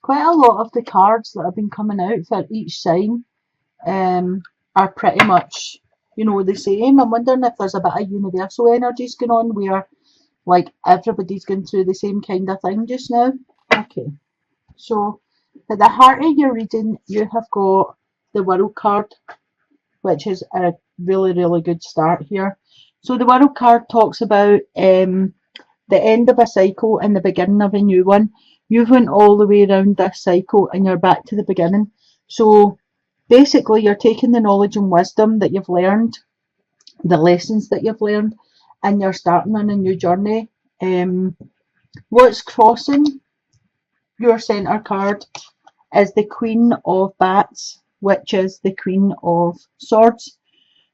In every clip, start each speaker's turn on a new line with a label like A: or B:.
A: quite a lot of the cards that have been coming out for each sign are pretty much, you know, the same. I'm wondering if there's a bit of universal energies going on where, like, everybody's going through the same kind of thing just now. Okay, so at the heart of your reading, you have got the World card, which is a really, really good start here. So the World card talks about the end of a cycle and the beginning of a new one. You've went all the way around this cycle and you're back to the beginning. So basically you're taking the knowledge and wisdom that you've learned, the lessons that you've learned, and you're starting on a new journey. What's crossing your centre card is the Queen of Bats, which is the Queen of Swords.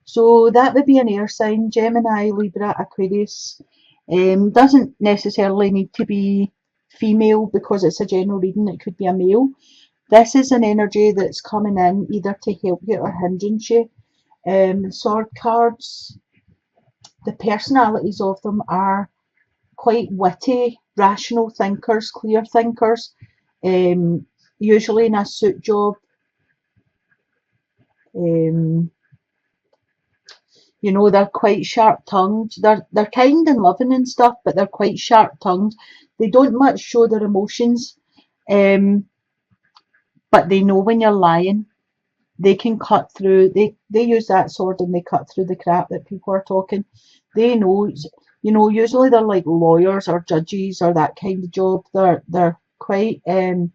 A: So that would be an air sign, Gemini, Libra, Aquarius. Doesn't necessarily need to be female because it's a general reading, it could be a male. This is an energy that's coming in either to help you or hindrance you. Sword cards, the personalities of them are quite witty, rational thinkers, clear thinkers, usually in a suit job. You know, they're quite sharp-tongued. They're kind and loving and stuff, but they're quite sharp-tongued. They don't much show their emotions, but they know when you're lying. They can cut through. They use that sword and they cut through the crap that people are talking. They know, you know. Usually they're like lawyers or judges or that kind of job. They're quite, you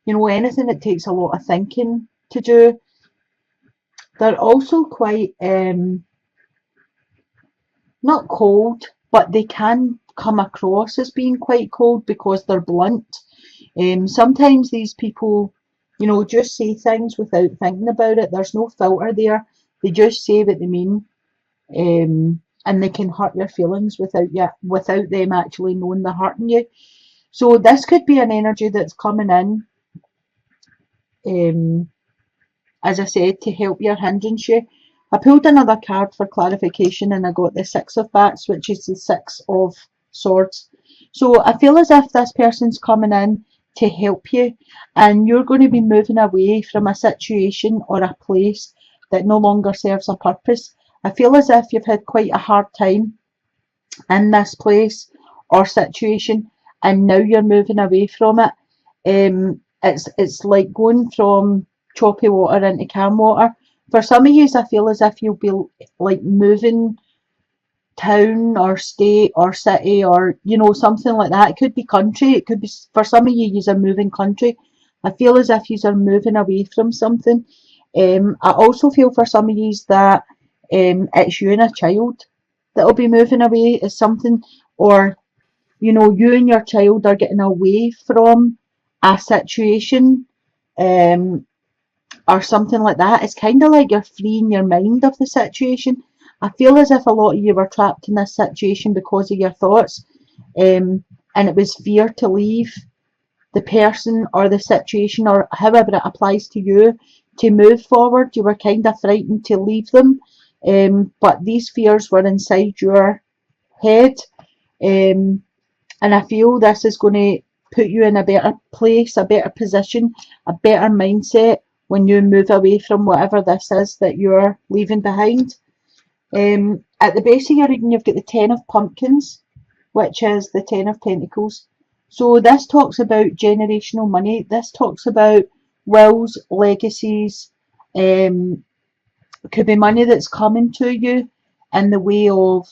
A: know, anything that takes a lot of thinking to do. They're also quite not cold, but they can come across as being quite cold because they're blunt. Sometimes these people, you know, just say things without thinking about it. There's no filter there. They just say what they mean, and they can hurt your feelings without them actually knowing they're hurting you. So this could be an energy that's coming in, as I said, to help you or hindrance you. I pulled another card for clarification and I got the Six of Bats, which is the Six of Swords. So I feel as if this person's coming in to help you and you're going to be moving away from a situation or a place that no longer serves a purpose. I feel as if you've had quite a hard time in this place or situation and now you're moving away from it. It's like going from choppy water into calm water. For some of you, I feel as if you'll be like moving town or state or city or, you know, something like that. It could be country. It could be, for some of you, you're moving country. I feel as if you're moving away from something. I also feel for some of you that it's you and a child that'll be moving away is something, or, you know, you and your child are getting away from a situation. Or something like that. It's kind of like you're freeing your mind of the situation. I feel as if a lot of you were trapped in this situation because of your thoughts, and it was fear to leave the person or the situation or however it applies to you to move forward. You were kind of frightened to leave them, but these fears were inside your head, and I feel this is going to put you in a better place, a better position, a better mindset when you move away from whatever this is that you're leaving behind. At the base of your reading, you've got the Ten of Pumpkins, which is the Ten of Pentacles. So this talks about generational money. This talks about wills, legacies. Could be money that's coming to you in the way of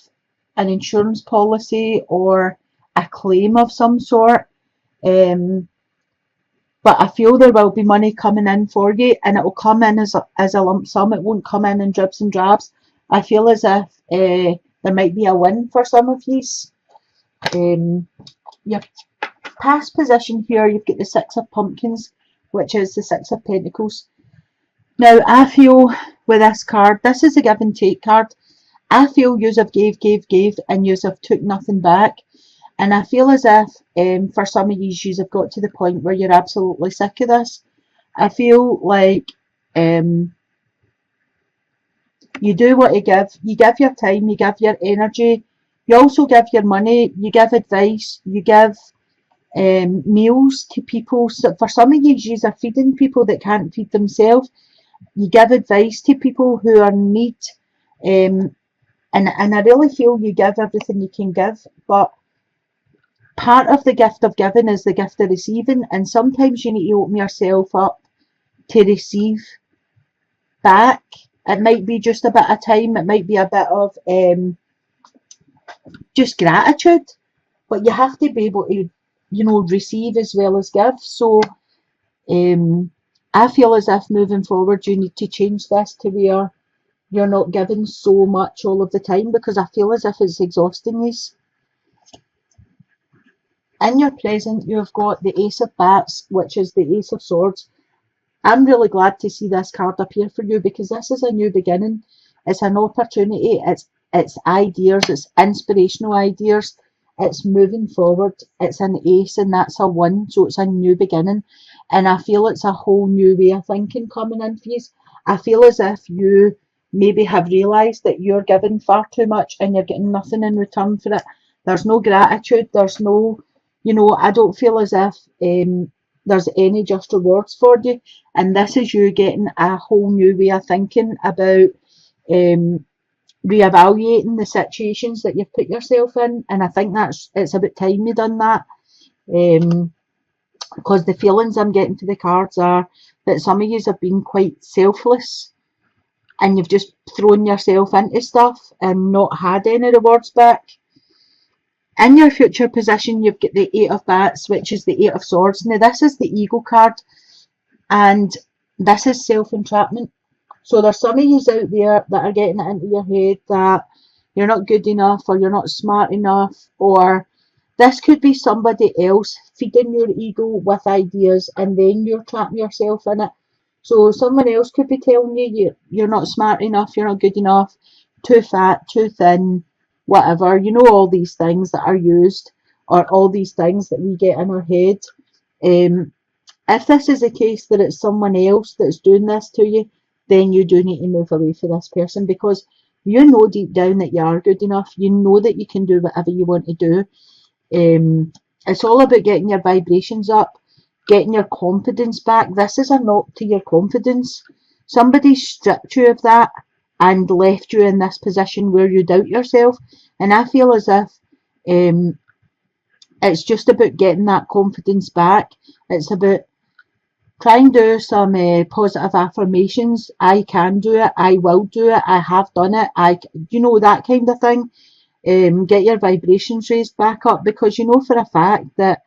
A: an insurance policy or a claim of some sort. But I feel there will be money coming in for you and it will come in as a lump sum. It won't come in dribs and drabs. I feel as if there might be a win for some of you. Your past position here, you've got the Six of Pumpkins, which is the Six of Pentacles. Now, I feel with this card, this is a give and take card. I feel yous have gave, and yous have took nothing back. And I feel as if for some of you have got to the point where you're absolutely sick of this. I feel like you do what you give. You give your time, you give your energy, you also give your money, you give advice, you give meals to people. So for some of you are feeding people that can't feed themselves. You give advice to people who are in need. And I really feel you give everything you can give, but part of the gift of giving is the gift of receiving, and sometimes you need to open yourself up to receive back. It might be just a bit of time, it might be a bit of just gratitude, but you have to be able to, receive as well as give. So I feel as if moving forward you need to change this to where you're not giving so much all of the time, because I feel as if it's exhausting you. In your present, you've got the Ace of Bats, which is the Ace of Swords. I'm really glad to see this card appear for you, because this is a new beginning. It's an opportunity. It's ideas. It's inspirational ideas. It's moving forward. It's an ace, and that's a 1, so it's a new beginning. And I feel it's a whole new way of thinking coming in for you. I feel as if you maybe have realised that you're giving far too much and you're getting nothing in return for it. There's no gratitude. There's no, I don't feel as if there's any just rewards for you. And this is you getting a whole new way of thinking about reevaluating the situations that you've put yourself in. And I think it's about time you done that. Because the feelings I'm getting for the cards are that some of you have been quite selfless and you've just thrown yourself into stuff and not had any rewards back. In your future position, you've got the 8 of Bats, which is the 8 of Swords. Now, this is the ego card, and this is self-entrapment. So there's some of you out there that are getting it into your head that you're not good enough, or you're not smart enough, or this could be somebody else feeding your ego with ideas, and then you're trapping yourself in it. So someone else could be telling you you're not smart enough, you're not good enough, too fat, too thin, whatever, all these things that are used, or all these things that we get in our head. If this is the case that it's someone else that's doing this to you, then you do need to move away from this person, because you know deep down that you are good enough. You know that you can do whatever you want to do. It's all about getting your vibrations up, getting your confidence back. This is a knock to your confidence. Somebody stripped you of that and left you in this position where you doubt yourself. And I feel as if it's just about getting that confidence back. It's about trying to do some positive affirmations. I can do it. I will do it. I have done it. That kind of thing. Get your vibrations raised back up, because you know for a fact that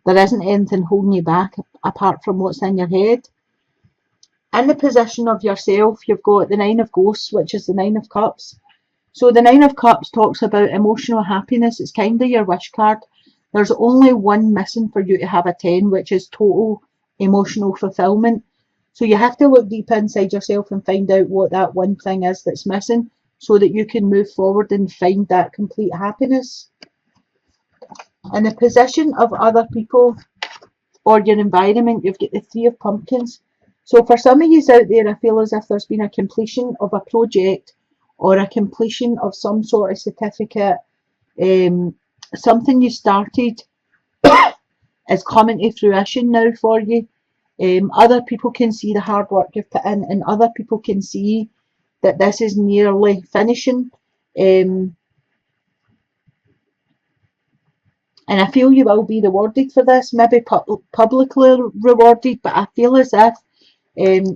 A: there isn't anything holding you back apart from what's in your head. In the position of yourself, you've got the 9 of Ghosts, which is the 9 of Cups. So the 9 of Cups talks about emotional happiness. It's kind of your wish card. There's only one missing for you to have a 10, which is total emotional fulfillment. So you have to look deep inside yourself and find out what that one thing is that's missing, so that you can move forward and find that complete happiness. In the position of other people or your environment, you've got the 3 of Pumpkins. So for some of you out there, I feel as if there's been a completion of a project or a completion of some sort of certificate. Something you started is coming to fruition now for you. Other people can see the hard work you've put in, and other people can see that this is nearly finishing. And I feel you will be rewarded for this, maybe publicly rewarded, but I feel as if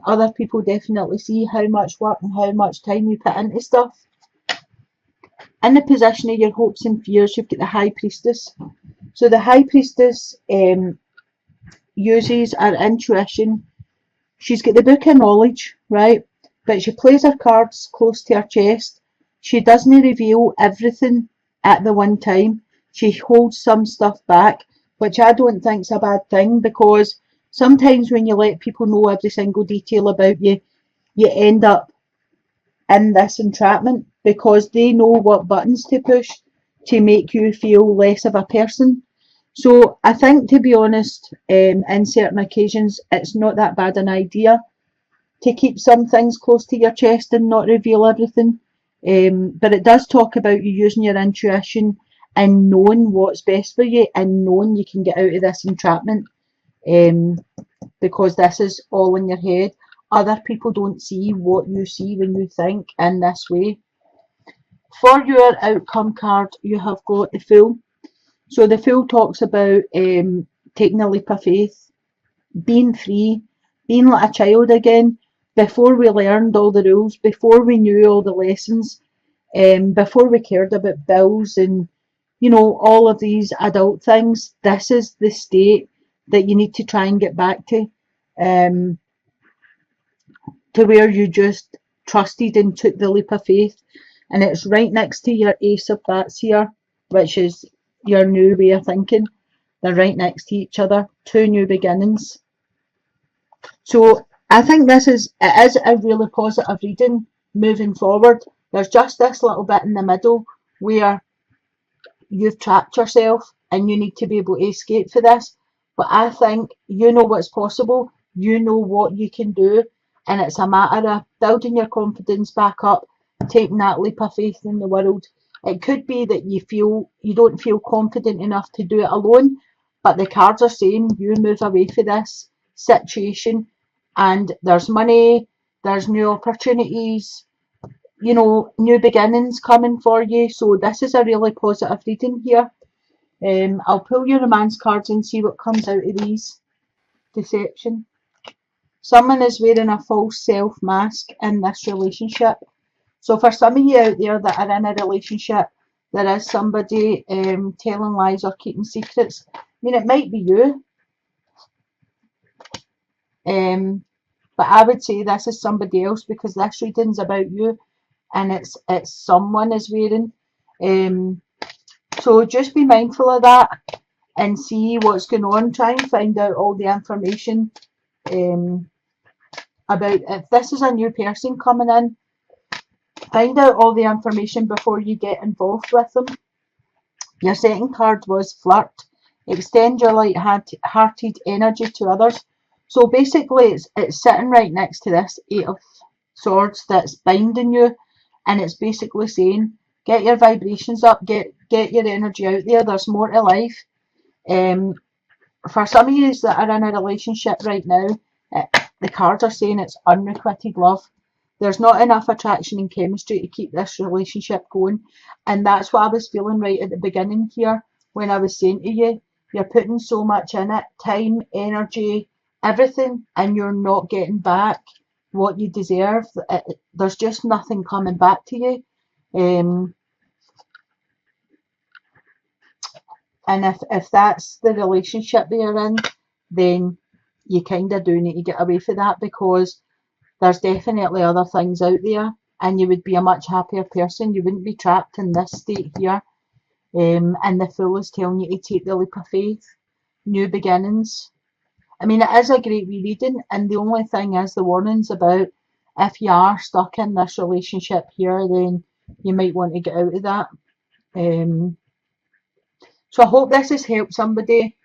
A: other people definitely see how much work and how much time you put into stuff. In the position of your hopes and fears, you've got the High Priestess. So the High Priestess uses her intuition. She's got the book of knowledge, right? But she plays her cards close to her chest. She doesn't reveal everything at the one time. She holds some stuff back, which I don't think is a bad thing, because sometimes when you let people know every single detail about you, you end up in this entrapment, because they know what buttons to push to make you feel less of a person. So I think, to be honest, in certain occasions, it's not that bad an idea to keep some things close to your chest and not reveal everything. But it does talk about you using your intuition and knowing what's best for you and knowing you can get out of this entrapment, because this is all in your head. Other people don't see what you see when you think in this way. For your outcome card, you have got the Fool. So the Fool talks about taking a leap of faith, being free, being like a child again, before we learned all the rules, before we knew all the lessons, before we cared about bills and, you know, all of these adult things. This is the state that you need to try and get back um, to where you just trusted and took the leap of faith. And it's right next to your Ace of Bats here, which is your new way of thinking. They're right next to each other, two new beginnings. So I think it is a really positive reading moving forward. There's just this little bit in the middle where you've trapped yourself and you need to be able to escape for this. But I think you know what's possible, you know what you can do, and it's a matter of building your confidence back up, taking that leap of faith in the world. It could be that you don't feel confident enough to do it alone, but the cards are saying you move away from this situation and there's money, there's new opportunities, you know, new beginnings coming for you. So this is a really positive reading here. I'll pull your romance cards and see what comes out of these. Deception. Someone is wearing a false self mask in this relationship. So for some of you out there that are in a relationship, there is somebody telling lies or keeping secrets. I mean, it might be you. But I would say this is somebody else because this reading's about you and it's someone is wearing. So just be mindful of that and see what's going on. Try and find out all the information about if this is a new person coming in. Find out all the information before you get involved with them. Your second card was Flirt. Extend your light-hearted energy to others. So basically it's sitting right next to this Eight of Swords that's binding you, and it's basically saying get your vibrations up, get your energy out there. There's more to life. For some of you that are in a relationship right now, the cards are saying it's unrequited love. There's not enough attraction and chemistry to keep this relationship going, and that's what I was feeling right at the beginning here when I was saying to you, you're putting so much in it, time, energy, everything, and you're not getting back what you deserve. There's just nothing coming back to you. And if that's the relationship that you're in, then you kind of do need to get away from that because there's definitely other things out there and you would be a much happier person. You wouldn't be trapped in this state here. And the Fool is telling you to take the leap of faith, new beginnings. I mean, it is a great reading, and the only thing is the warnings about if you are stuck in this relationship here, then you might want to get out of that. So I hope this has helped somebody.